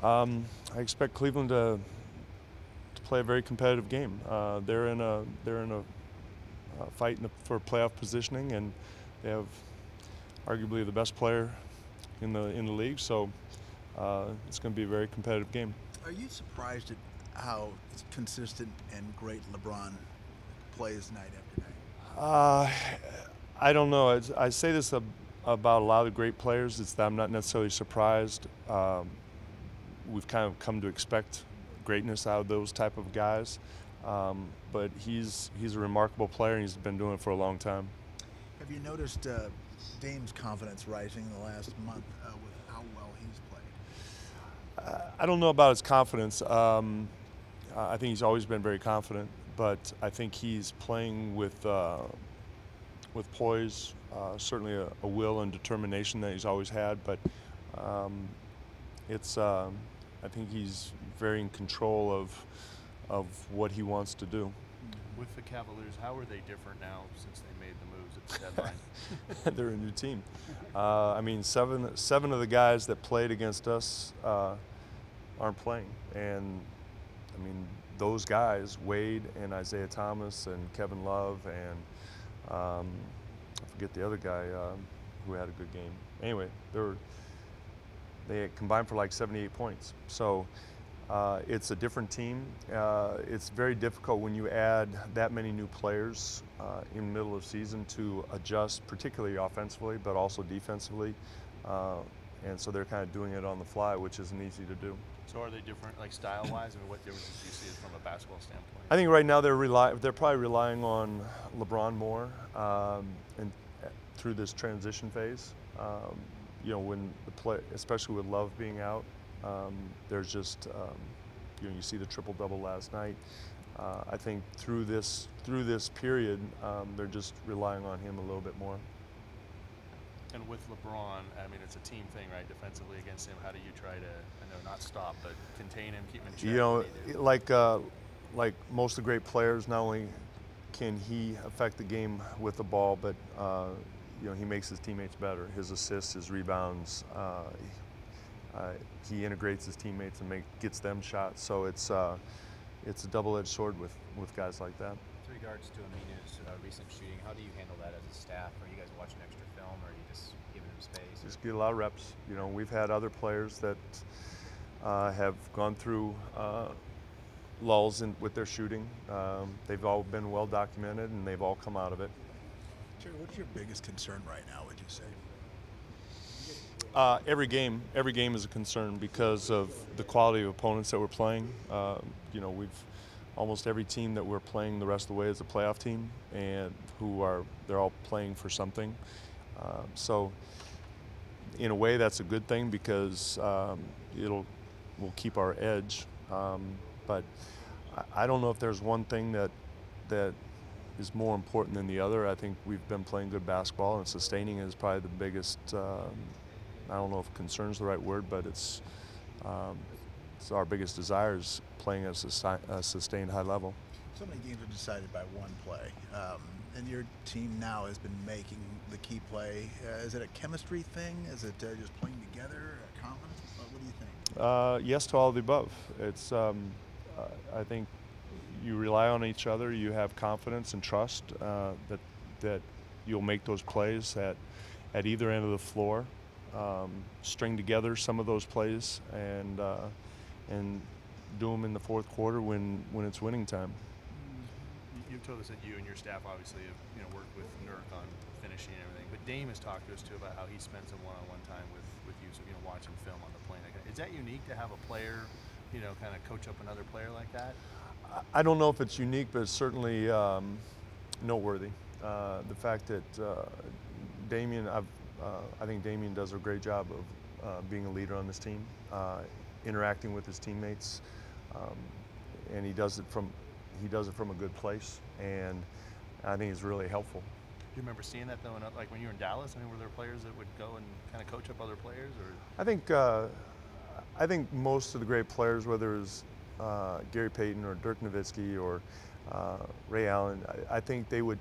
I expect Cleveland to play a very competitive game. They're in a fight for playoff positioning, and they have arguably the best player in the league. So it's going to be a very competitive game. Are you surprised at how consistent and great LeBron plays night after night? I don't know. I say this about a lot of great players. It's that I'm not necessarily surprised. We've kind of come to expect greatness out of those type of guys. But he's a remarkable player, and he's been doing it for a long time. Have you noticed Dame's confidence rising in the last month with how well he's played? I don't know about his confidence. I think he's always been very confident, but I think he's playing with poise, certainly a will and determination that he's always had. But I think he's very in control of what he wants to do. With the Cavaliers, how are they different now since they made the moves at the deadline? They're a new team. I mean, seven of the guys that played against us aren't playing, and I mean those guys, Wade and Isaiah Thomas and Kevin Love and I forget the other guy who had a good game. Anyway, they combined for like 78 points. So it's a different team. It's very difficult when you add that many new players in the middle of season to adjust, particularly offensively, but also defensively. And so they're kind of doing it on the fly, which isn't easy to do. So are they different, like style-wise? I mean, what differences do you see from a basketball standpoint? I think right now they're probably relying on LeBron more, and through this transition phase. You know, when especially with Love being out, there's just you know, you see the triple-double last night. I think through this period, they're just relying on him a little bit more. And with LeBron, I mean, it's a team thing, right? Defensively against him, how do you try to, I know, not stop, but contain him, keep him in check? You know, like most of the great players, not only can he affect the game with the ball, but you know, he makes his teammates better. His assists, his rebounds, he integrates his teammates and gets them shots. So it's a double-edged sword with guys like that. With regards to Amina's recent shooting, how do you handle that as a staff? Are you guys watching extra film, or are you just giving him space? Just get a lot of reps. You know, we've had other players that have gone through lulls with their shooting. They've all been well documented, and they've all come out of it. Jerry, what's your biggest concern right now, would you say? Every game is a concern because of the quality of opponents that we're playing. You know, almost every team that we're playing the rest of the way is a playoff team, and they're all playing for something. So in a way, that's a good thing because we'll keep our edge. But I don't know if there's one thing that is more important than the other. I think we've been playing good basketball, and sustaining is probably the biggest. I don't know if concern is the right word, but it's our biggest desire is playing at a sustained high level. So many games are decided by one play, and your team now has been making the key play. Is it a chemistry thing? Is it just playing together, confidence? What do you think? Yes to all of the above. It's I think you rely on each other. You have confidence and trust that you'll make those plays at either end of the floor. String together some of those plays and do them in the fourth quarter when it's winning time. You've told us that you and your staff obviously have worked with Nurk on finishing and everything, but Dame has talked to us too about how he spends some one-on-one time with you, so watching film on the plane. Is that unique to have a player, kind of coach up another player like that? I don't know if it's unique, but it's certainly noteworthy. The fact that Damian, I think Damian does a great job of being a leader on this team, interacting with his teammates, and he does it from a good place, and I think it's really helpful. Do you remember seeing that though, like when you were in Dallas? I mean, were there players that would go and kind of coach up other players, or? I think most of the great players, whether it's Gary Payton or Dirk Nowitzki or Ray Allen, I think they would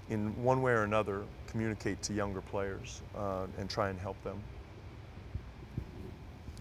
in one way or another communicate to younger players and try and help them.